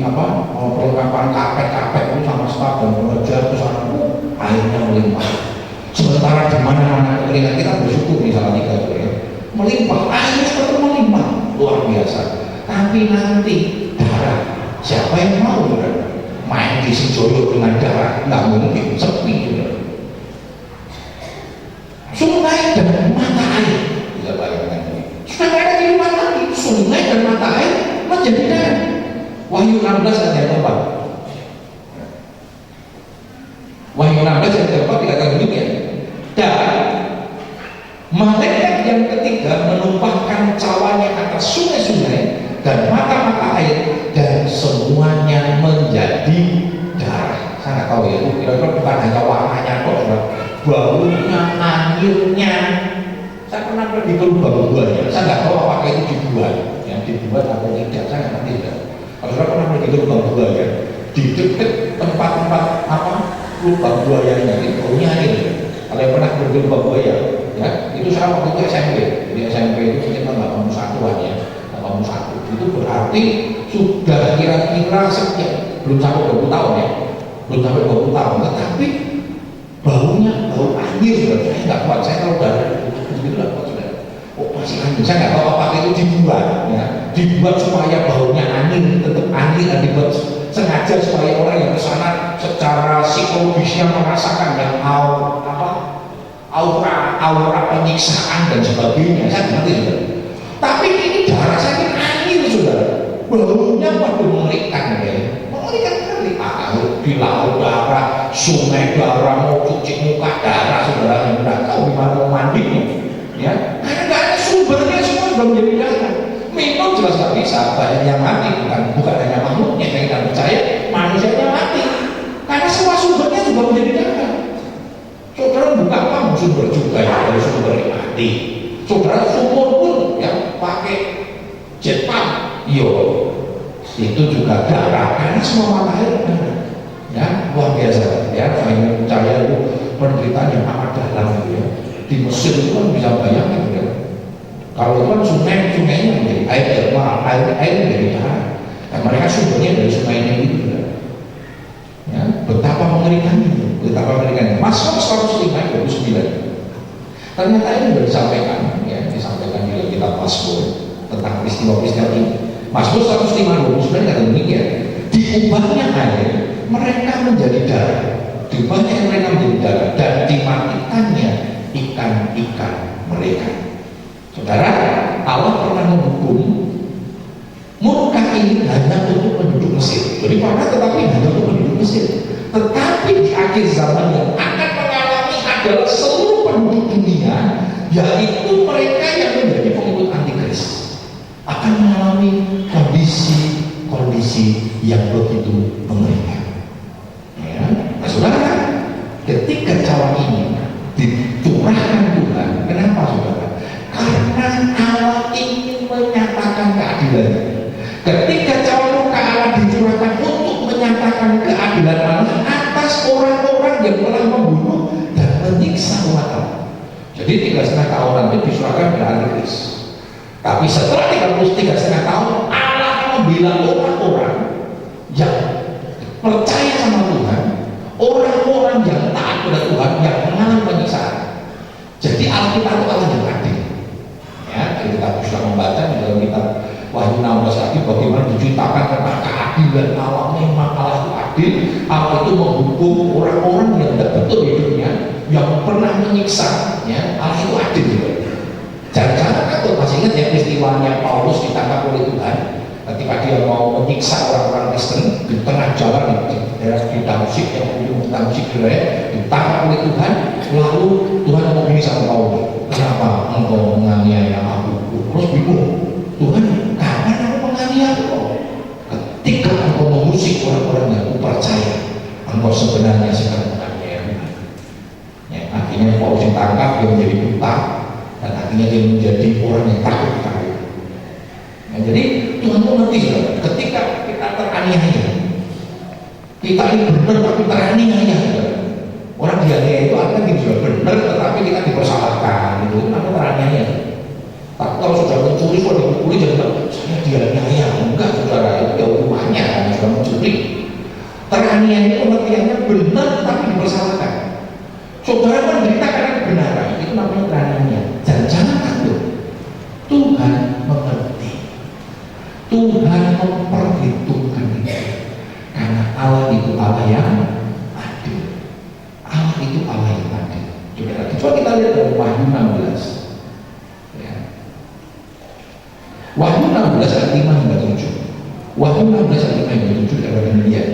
apa perlengkapan kapek itu sama staf dan mengejar ke sana, airnya melimpah. Sementara di mana-mana kekeringan kita bersyukur di Salatiga ya, melimpah, airnya seperti melimpah, luar biasa. Tapi nanti darah, siapa yang mau main di Senjoyo dengan darah? Nggak mungkin, sepi ya. Sungai dan mata air, bisa bayangkan ini. Sudah tidak ada kehidupan lagi, sungai dan mata air menjadi darah. Wahyu 16 ayat yang keempat. Wahyu 16 ayat yang keempat dikatakan demikian. Dan malaikat yang ketiga menumpahkan cawannya atas sungai-sungai dan mata-mata air dan semuanya menjadi darah. Saya nggak tahu ya, itu kira-kira bukan hanya warnanya kok, baunya, airnya. Saya pernah pergi ke lubang buahnya, saya nggak tahu apakah itu dibuat, yang dibuat atau tidak, saya nggak ngerti ya. Kalau saya pernah pergi ke lubang buahnya, di dekat tempat-tempat apa lubang buahnya itu baunya air. Kalau yang pernah pergi ke lubang buaya, ya itu saya waktu itu SMP, jadi SMP itu sekitar 81-an ya, 81. Itu berarti sudah kira-kira sekian, belum sampai 20 tahun ya, belum sampai 20 tahun, tetapi baunya bau anjir sudah, saya nggak kuat, saya kalau dari begitu nggak kuat sudah. Oh masih anjir, saya nggak tahu apakah itu dibuat, ya, dibuat supaya baunya anjir, tetap anjir, dan dibuat sengaja supaya orang yang ke sana secara psikologisnya merasakan yang aura penyiksaan dan sebagainya, saya ngerti sudah. Tapi ini darah saya ini anjir sudah, baunya waduh mengerikan ya, mengerikan sekali. Di laut darah, sungai darah, mau cuci muka darah saudara, yang nggak tahu gimana mau mandinya, ya? Karena nggak ada sumbernya, semua sudah menjadi darah. Minum jelas nggak bisa, banyak yang mati, bukan hanya makhluknya yang kita percaya, manusianya mati. Karena semua sumbernya juga menjadi darah. Saudara buka apa sumber juga ya, dari sumber yang mati. Saudara sumur pun yang pakai jet pump, itu juga darah, karena semua mata air darah. Ya, luar biasa ya. Saya percaya itu penderitaan yang amat dalam gitu ya. Di Mesir itu kan bisa bayangin ya. Kalau itu kan sungainya menjadi air menjadi darah. Dan mereka sumbernya dari sungainya itu ya. Ya, betapa mengerikannya, Mazmur 105:29. Ternyata ini sudah disampaikan di kitab Mazmur tentang peristiwa-peristiwa ini. Mazmur 105:29 kata demikian, diubahnya air mereka menjadi darah, diubahnya mereka menjadi darah, dan dimatikannya ikan-ikan mereka. Saudara, Allah pernah menghukum murka ini hanya untuk penduduk Mesir. Jadi pernah, tetapi hanya untuk penduduk Mesir. Tetapi di akhir zaman yang akan mengalami adalah seluruh penduduk dunia, yaitu mereka yang menjadi pengikut antikris, akan mengalami kondisi yang begitu mengerikan. Ya, nah saudara, ketika cawan ini dicurahkan Tuhan, kenapa saudara? Karena Allah ingin menyatakan keadilannya. Ketika cawan muka Allah dicurahkan untuk menyatakan keadilan Allah atas orang-orang yang telah membunuh dan menyiksa umat Allah. Jadi 3,5 tahunan itu diserahkan ke antikris. Tapi setelah 3,5 tahun, Allah membela orang-orang yang percaya sama Tuhan, orang-orang yang taat pada Tuhan, yang mengalami penyiksaan. Jadi Alkitab itu Allah yang adil. Ya, kita bisa membaca di dalam kitab Wahyu 16 lagi bagaimana diceritakan tentang keadilan Allah. Memang Allah itu adil. Allah itu menghukum orang-orang yang tidak betul hidupnya, yang pernah menyiksa. Ya, Allah itu adil juga. Jangan-jangan atau masih ingat ya peristiwanya Paulus ditangkap oleh Tuhan ketika dia mau menyiksa orang-orang Kristen di tengah jalan di daerah di Damsyik, yang ujung Damsyik ditangkap oleh Tuhan. Lalu Tuhan ngomong ini sama Paulus, kenapa engkau menganiaya aku? Terus bingung, Tuhan, kapan aku menganiaya engkau? Ketika engkau mengusik orang-orang yang aku percaya, engkau sebenarnya sedang menganiaya Tuhan. Ya, akhirnya Paulus ditangkap, dia menjadi buta, dan akhirnya dia menjadi orang yang takut kepada. Nah, jadi Tuhan itu ngerti saudara, ketika kita teraniaya, kita ini benar tapi teraniaya saudara. Orang dianiaya itu artinya kita sudah benar tetapi kita dipersalahkan, itu namanya teraniaya. Tapi kalau sudah mencuri, sudah dipukuli, jangan saya dianiaya, enggak saudara, itu ya hukumannya karena sudah mencuri. Teraniaya itu pengertiannya benar tapi dipersalahkan. Saudara menderita karena kebenaran, itu namanya teraniaya. Dan jangan takut, Tuhan mengerti, Tuhan memperhitungkan itu, karena Allah itu Allah yang adil. Allah itu Allah yang adil. Coba kita lihat dari Wahyu 16. Ya. Wahyu 16 ayat 5 hingga 7. Wahyu 16 ayat 5 hingga 7 dapat dilihat.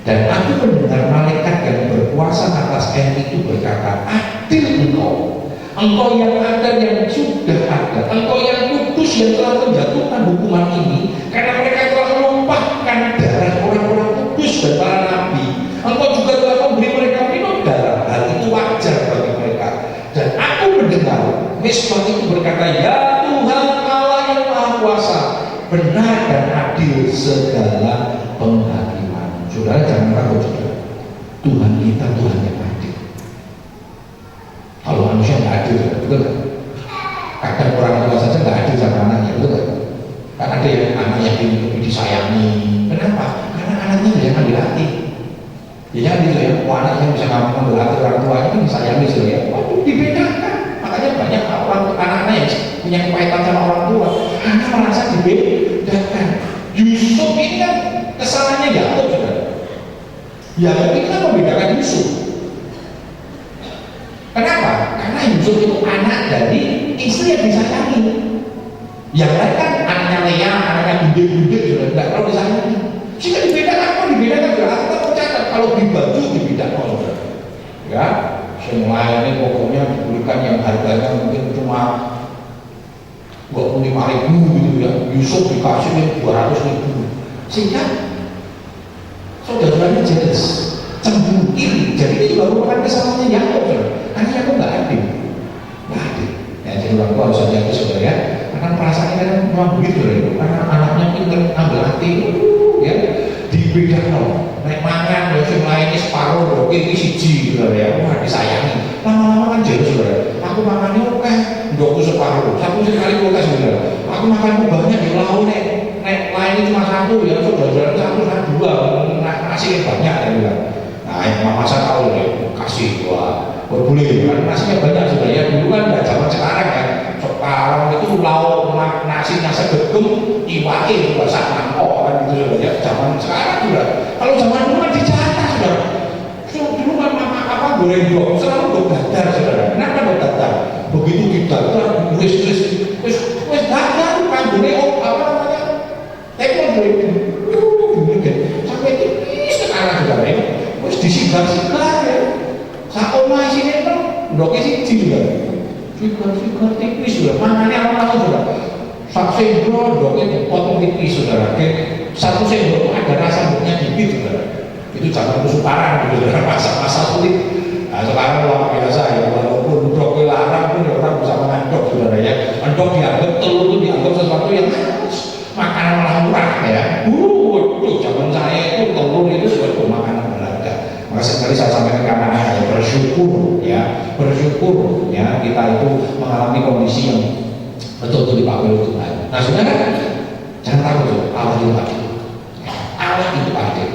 Dan aku mendengar malaikat yang berkuasa atas air itu berkata, adil engkau yang ada, yang sudah ada, engkau yang kudus yang telah menjatuhkan hukuman ini, karena mereka telah menumpahkan darah orang-orang kudus dan para nabi. Engkau juga telah memberi mereka minum darah, hal itu wajar bagi mereka. Dan aku mendengar Mesbah itu berkata, ya Tuhan Allah yang Maha Kuasa, benar dan adil segala penghakiman. Saudara jangan takut, saudara. Tuhan kita Tuhan yang adil. Kalau manusia nggak adil, betul kan? Kadang orang tua saja nggak adil sama anaknya, betul kan? Karena ada yang anak yang lebih disayangi. Kenapa? Karena anaknya jangan dilatih. Ya jangan gitu ya. Anak yang bisa ngambil hati orang tuanya kan disayangi gitu ya. Waktu dibedakan. Makanya banyak orang anak-anak yang punya kepahitan sama orang tua, karena merasa dibedakan. Yusuf ini kan kesalahannya Yakub, saudara. Yakub ini kan membedakan Yusuf. Kenapa? Karena Yusuf itu anak dari istri yang disayangi. Yang lain kan anaknya Lea, anaknya Bude-Bude juga tidak terlalu disayangi. Jika dibedakan, dibedakan berarti kita mencatat kalau di baju dibedakan, ya. Semua ini pokoknya diberikan harganya mungkin cuma 25.000 gitu ya, Yusuf dikasih 200.000, sehingga saudara-saudaranya jelas, cemburu iri. Jadi ini juga merupakan kesalahannya Yakub, karena Yakub nggak adil. Ya, jadi orang tua harus hati-hati saudara ya, karena perasaannya kan memang begitu ya, karena anaknya pintar ambil hati, ya dibedakan, naik mangan, ya yang lainnya separuh, ini siji saudara ya, wah disayangi, lama-lama kan jelas saudara. Aku makannya oke, ndokku separuh, satu sekali oke saudara. Aku makanku banyak di laut nek lainnya cuma satu ya, saudara satu saya dua, nasinya banyak ya bilang. Nah, mama saya tahu ya, kasih wah. Boleh, kan nasinya banyak sebenarnya. Dulu kan nggak zaman sekarang ya. Sekarang itu lauk nasinya segegem, iwake juga sak mangkok kan gitu ya. Zaman sekarang juga. Kalau zaman dulu kan dijatah sudah. Dulu kan mama apa goreng dok, selalu dok dadar saudara. Kenapa dok dadar? Begitu didadar, wis dadar kan boleh apa namanya? Tekon boleh. Sampai tipis sekarang saudara ini. Wis disigar-sigar ya. Satu masih ini kan doknya sih juga, sigar tipis sudah, mangannya apa sudah, satu sendok doknya dipotong tipis saudara, satu sendok ada rasa doknya dikit saudara, itu zaman kesukaran gitu saudara, masa sulit. Nah sekarang luar biasa ya, walaupun doknya larang pun ya orang bisa mengandok saudara ya, andok dianggap telur itu dianggap sesuatu yang makanan malah murah ya, tuh zaman saya itu telur itu suatu makanan berharga. Maka sekali saya sampaikan ke anak-anak bersyukur ya kita itu mengalami kondisi yang betul-betul dipakai oleh Tuhan. Nah saudara, jangan takut, Allah itu adil. Allah itu adil.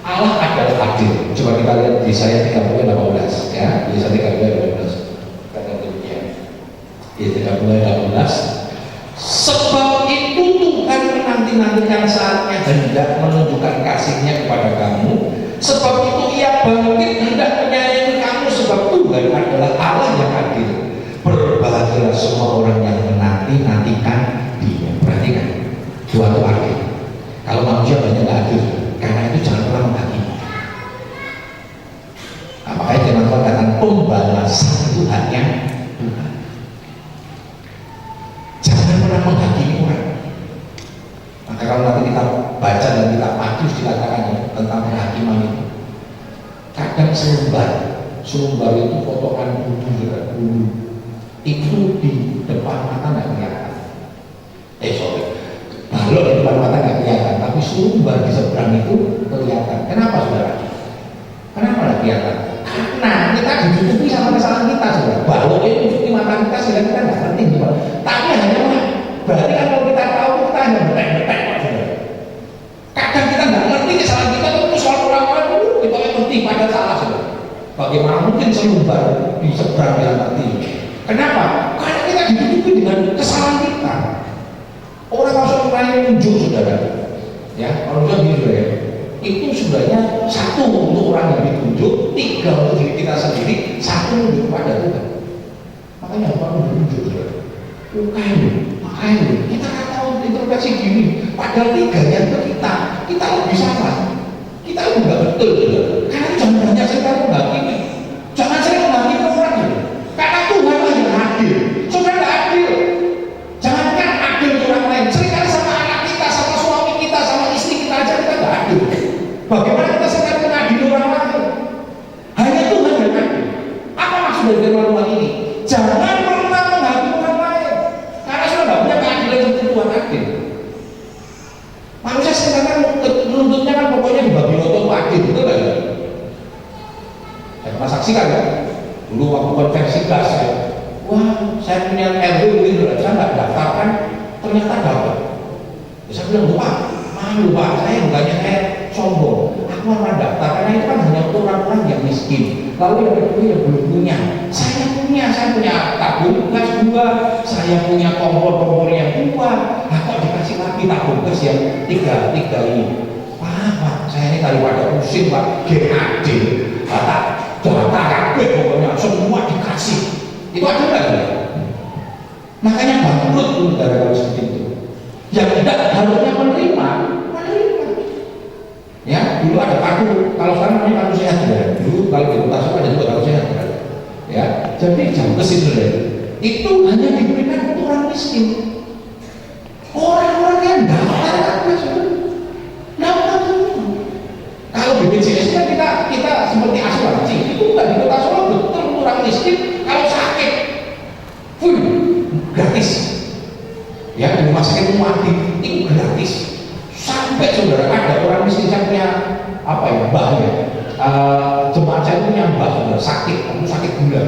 Allah adalah adil. Coba kita lihat di Yesaya 30:18 ya, Yesaya 30:18. Kata demikian. Yesaya 30:18. Sebab itu Tuhan menanti-nantikan saatnya hendak menunjukkan kasih-Nya kepada kamu. Sebab itu ia bangkit hendak menyayangi kamu, sebab Tuhan adalah Allah yang adil. Berbahagialah semua orang yang menanti-nantikan Dia. Perhatikan, Tuhan itu adil. Kalau manusia banyak nggak adil, karena itu jangan pernah menghakimi. Nah, makanya jangan pernah katakan pembalasan itu hanya Tuhan. Jangan pernah menghakimi orang. Maka kalau nanti kita baca dan kita maju dikatakan tentang penghakiman itu, kadang selembar itu potongan bulu itu di depan mata nggak kelihatan. Balok di depan mata nggak kelihatan, tapi selembar di seberang itu kelihatan. Kenapa saudara? Kenapa nggak kelihatan? Karena kita ditutupi sama kesalahan kita saudara. Balok itu menutupi mata kita sehingga kita nggak ngerti gimana. Tapi hanya berarti kan kalau kita tahu kita hanya betek-betek saudara. Kadang kita nggak ngerti kesalahan kita, terus orang-orang kita ngerti pada salah saudara. Bagaimana mungkin selembar di seberang yang ngerti? Kenapa? Karena kita ditutupi dengan kesalahan kita. Orang masuk lain muncul saudara, ya orang sudah gitu ya. Itu sebenarnya satu untuk orang yang ditunjuk, tiga untuk diri kita sendiri, satu untuk kepada Tuhan. Makanya orang ditunjuk saudara. Makanya kita nggak tahu interpretasi gini. Padahal tiganya itu kita lebih salah. Kita lebih nggak betul saudara. Karena jangan banyak cerita menghakimi. Jangan sering menghakimi orang saudara. Karena Tuhan lah yang adil. Saudara nggak adil. Jangankan adil ke orang lain. Seringkali sama anak kita, sama suami kita, sama istri kita aja kita nggak adil. Bagaimana kita sekarang mengadili orang lain? Hanya Tuhan yang adil. Apa maksud dari firman ini? Jangan pernah menghakimi orang lain. Karena sudah nggak punya keadilan seperti Tuhan adil. Manusia sekarang menuntutnya kan pokoknya dibagi loto adil, betul nggak? Saya pernah saksikan ya. Dulu waktu konversi gas ya. Wah, saya punya RW gitu, saya nggak daftarkan, ternyata dapat. Saya bilang lupa, saya bukannya saya sombong. Aku akan daftar karena itu kan hanya untuk orang-orang yang miskin. Lalu yang kedua yang belum punya. Saya punya tabung gas 2, saya punya kompor yang 2. Nah kok dikasih lagi tabung gas yang tiga ini. Pak, saya ini daripada pusing Pak, adil. Data kabeh pokoknya semua dikasih. Itu ada nggak? Makanya bangkrut negara seperti itu. Yang tidak harusnya menerima. Ya, dulu ada kartu, kalau sekarang namanya kartu sehat ya. Dulu kalau di kota ada juga kartu sehat. Ya, jadi jangan kesin deh. itu hanya diberikan untuk orang miskin. Orang-orang yang daftar apa saudara? Daftar semua. Kalau BPJS kan kita seperti asuransi, itu bukan di Kota Solo betul untuk orang miskin. Kalau sakit, full gratis. Ya, di rumah sakit Muadi itu gratis. Sampai saudara ada orang miskin yang punya apa ya, mbah ya, jemaat saya punya mbah saudara sakit, aku sakit gula,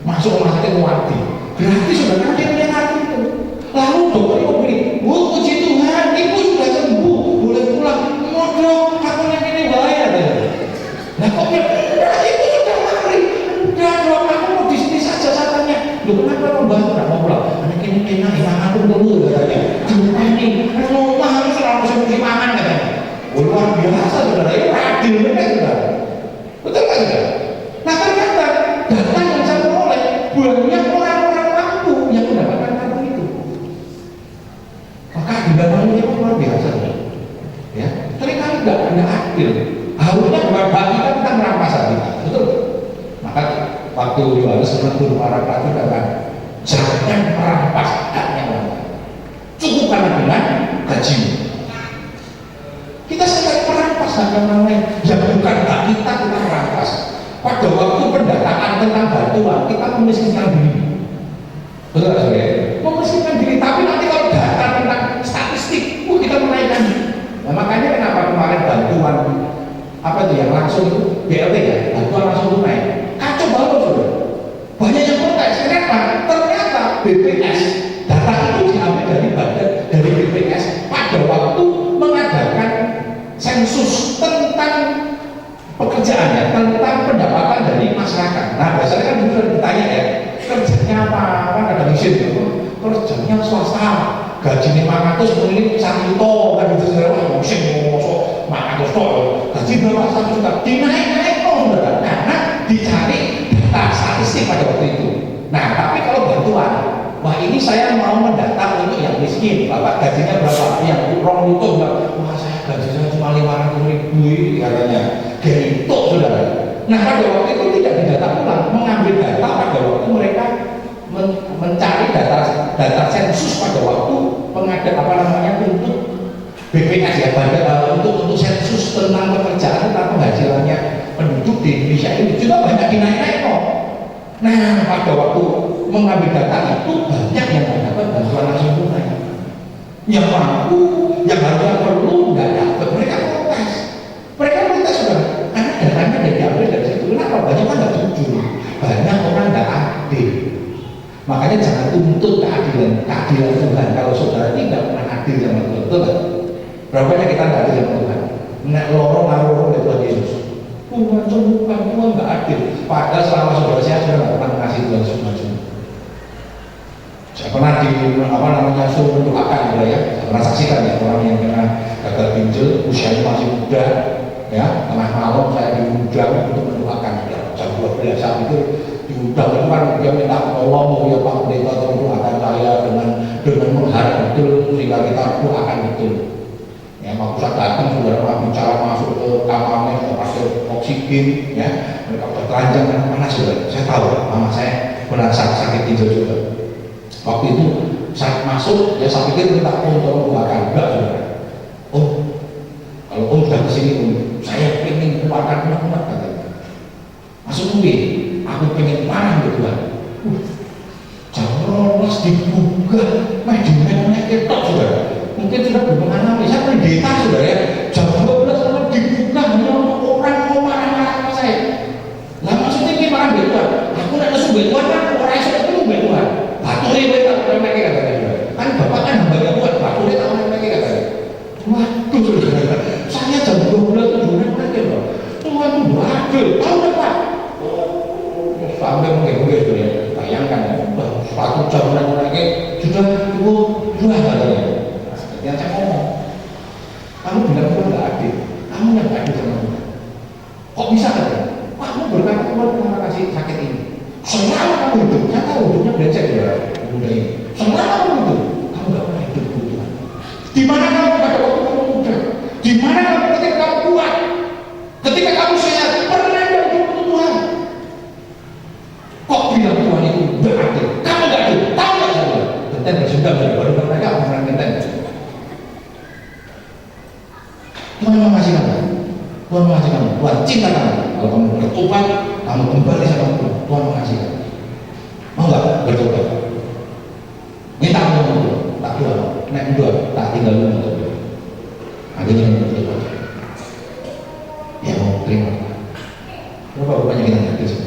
masuk rumah sakit Muadi, gratis saudara, dia punya kartu itu. Lalu dokter mau beri, puji Tuhan, ibu sudah sembuh, boleh pulang. Modok, aku yang ini bahaya deh. Nah kok bilang, ibu sudah lari, udah dong, aku mau di sini saja katanya. Loh kenapa mbak tidak mau pulang? Anak ini enak, aku dulu katanya. Cuma ini, rumah harus selalu semusim makan katanya. Luar biasa saudara, itu adil mereka saudara. Betul kan saudara? Nah ternyata data yang saya peroleh banyak orang-orang mampu yang mendapatkan kartu itu. Maka keadilan itu luar biasa saudara. Ya, seringkali tidak adil. Harusnya bagi kita merampas kita, betul? Maka waktu Yohanes menegur para prajurit katakan, jangan merampas haknya orang lain. Cukupkan dengan gaji. Kita sekali merampas hak orang lain, yang bukan hak kita merampas. Pada waktu pendataan tentang bantuan, kita memiskinkan diri. Betul tak saudara? Memiskinkan diri, tapi nanti kalau data tentang statistik, kita menaikkan. Nah makanya kenapa kemarin bantuan apa itu yang langsung itu BLT ya, bantuan langsung tunai kacau banget sudah. Banyak yang protes, kenapa? Ternyata BPS data itu diambil dari badan dari BPS pada waktu mengadakan sensus tentang pekerjaannya, tentang pendapatan dari masyarakat. Nah biasanya kan sudah ditanya ya, kerjanya apa? Kan ada mesin itu, kerjanya swasta. Gaji 500 mungkin 1 juta kan gitu saudara, musim ngomong 500 juta gaji berapa 1 juta dinaik-naik kok saudara, karena dicari data statistik pada waktu itu. Nah tapi kalau bantuan, wah ini saya mau mendata untuk yang miskin, bapak gajinya berapa, yang rong itu wah saya gaji saya cuma 500.000 katanya, gitu saudara. Nah pada waktu itu tidak didata ulang, mengambil data pada waktu mereka mencari data sensus pada waktu pengadaan apa namanya untuk BPS ya, untuk sensus tentang pekerjaan, tentang penghasilannya penduduk di Indonesia ini juga banyak dinaik-naik kok. Nah pada waktu mengambil data itu banyak yang mendapat bantuan langsung tunai, yang mampu, yang harusnya perlu nggak dapat, mereka protes sudah, karena datanya diambil dari situ. Kenapa? Banyak kan nggak jujur, banyak orang nggak adil. Makanya jangan tuntut keadilan Tuhan kalau saudara tidak pernah adil sama Tuhan, betul kan? Berapa banyak kita tidak adil sama Tuhan? Nek lorong ngaruh oleh Tuhan Yesus. Tuhan nggak adil. Padahal selama saudara saya sudah nggak pernah mengasih Tuhan semua. Saya pernah di apa namanya suruh mendoakan gitu ya. Saya pernah saksikan ya orang yang kena gagal ginjal, usianya masih muda, ya tengah malam saya diundang untuk mendoakan ya, jam 12 saat itu diundang itu kan dia minta tolong ya Pak Pendeta tolong doakan saya dengan mengharap betul sehingga kita doakan betul. Ya waktu saya datang saudara bicara masuk ke kamarnya kita pakai oksigen ya, mereka bertelanjang karena panas saudara. Saya tahu mama saya pernah sakit ginjal juga. Waktu itu saat masuk ya saya pikir minta tolong doakan, enggak saudara. Oh kalau sudah kesini saya pengen keluarkan umat katanya. Masuk aku pengen marah ke Tuhan. Jam 12 dibuka, main ketok saudara. Mungkin sudah berpengalaman, saya pendeta saudara ya. Jam 12 kalau dibuka hanya untuk orang mau marah-marah sama saya. Lah maksudnya gimana ke Tuhan? Aku nak nesu ke Tuhan kan orang yang sudah ketemu ke Tuhan. Batu dia tak orang lagi katanya. Kan bapak kan hamba Tuhan, batu dia tak orang lagi katanya. Waduh saudara, saya jam 12 tujuan lagi loh. Tuhan itu adil, tahu tak Pak? Sampai mungkin itu ya, bayangkan ya, 1 jam lagi sudah itu dua katanya. Yang saya ngomong, kamu bilang Tuhan nggak adil, kamu yang nggak adil sama Tuhan. Kok bisa katanya? Kamu berkata Tuhan kenapa kasih sakit ini? Selama kamu hidup, saya tahu hidupnya becek ya, muda ini. Selama kamu hidup, kamu nggak pernah hidup Tuhan. Di mana kamu pada waktu kamu muda? Di mana kamu ketika kamu kuat? Ketika kamu sehat, pernah hidup Tuhan? Kok bilang Tuhan itu nggak adil? Kamu nggak cinta kamu. Kalau kamu bertobat, kamu kembali sama Tuhan, Tuhan mengasihi kamu. Mau nggak bertobat? Minta kamu tak doa, naik doa, tak tinggal dulu. Akhirnya yang bertobat. Ya mau terima. Berapa banyak kita ngerti sih?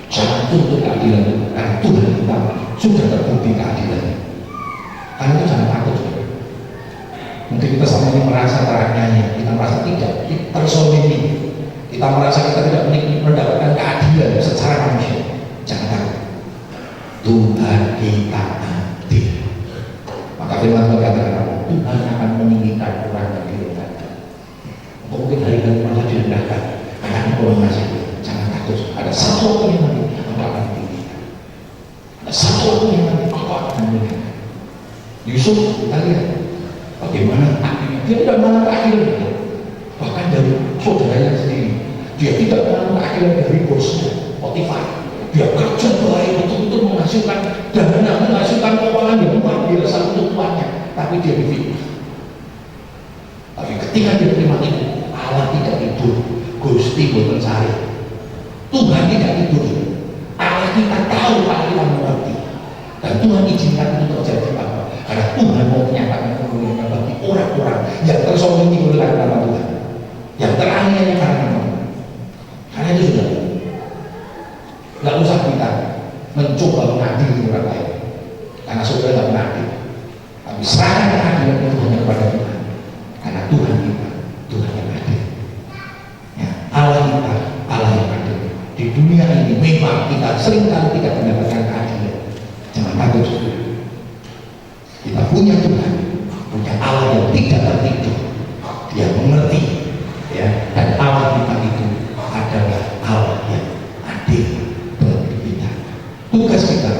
Jangan tuntut keadilan itu, karena Tuhan kita sudah terbukti keadilannya. Karena itu jangan takut. Mungkin kita selama ini merasa teraniaya, kita merasa tidak terzolimi, kita merasa kita tidak mendapatkan keadilan secara manusia. Jangan takut. Tuhan kita adil. Maka firman Tuhan katakan, Tuhan akan meninggikan orang yang direndahkan. Mungkin hari-hari malah direndahkan, akan mengasihi. Jangan takut. Ada satu waktu yang nanti engkau akan ditinggikan. Ada satu waktu yang nanti engkau akan meninggikan. Yusuf, kita lihat bagaimana akhirnya dia tidak mengalami keadilan, bahkan dari saudaranya sendiri. Dia tidak mengalami keadilan dari bosnya Potifar. Dia kerja baik, betul-betul menghasilkan dana, menghasilkan keuangan yang luar biasa untuk tuannya, tapi dia difitnah. Tapi ketika dia terima itu, Allah tidak tidur, Gusti boten cari. Tuhan tidak tidur. Allah kita tahu, Allah kita mengerti, dan Tuhan izinkan itu terjadi apa? Karena Tuhan mau menyatakan kemuliaan bagi orang-orang yang terzolimi oleh nama Tuhan, yang teraniaya karena nama Tuhan. Karena itu sudah, nggak usah kita mencoba mengadili orang lain, karena saudara nggak mengadil. Tapi serahkan keadilan itu hanya kepada Tuhan, karena Tuhan kita, Tuhan yang adil. Ya, Allah kita, Allah yang adil. Di dunia ini memang kita seringkali tidak mendapatkan keadilan. Jangan takut. Kita punya Tuhan, punya Allah yang tidak tertidur. Dia mengerti, ya, dan Allah kita itu adalah Allah yang adil bagi kita. Tugas kita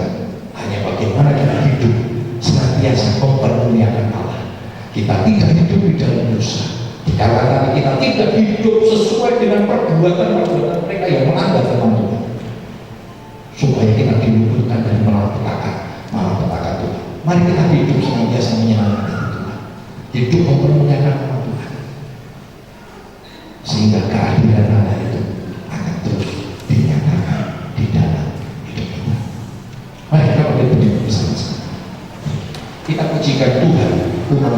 hanya bagaimana kita hidup senantiasa mempermuliakan Allah. Kita tidak hidup di dalam dosa. Dikatakan kita tidak hidup sesuai dengan perbuatan-perbuatan mereka yang melanggar firman Tuhan, supaya kita diluputkan dari malapetaka Tuhan. Mari kita hidup senantiasa menyenangkan Tuhan, hidup mempermuliakan nama Tuhan, sehingga keadilan Allah itu akan terus dinyatakan di dalam hidup kita. Mari kita berdiri bersama-sama. Kita pujikan Tuhan, Tuhan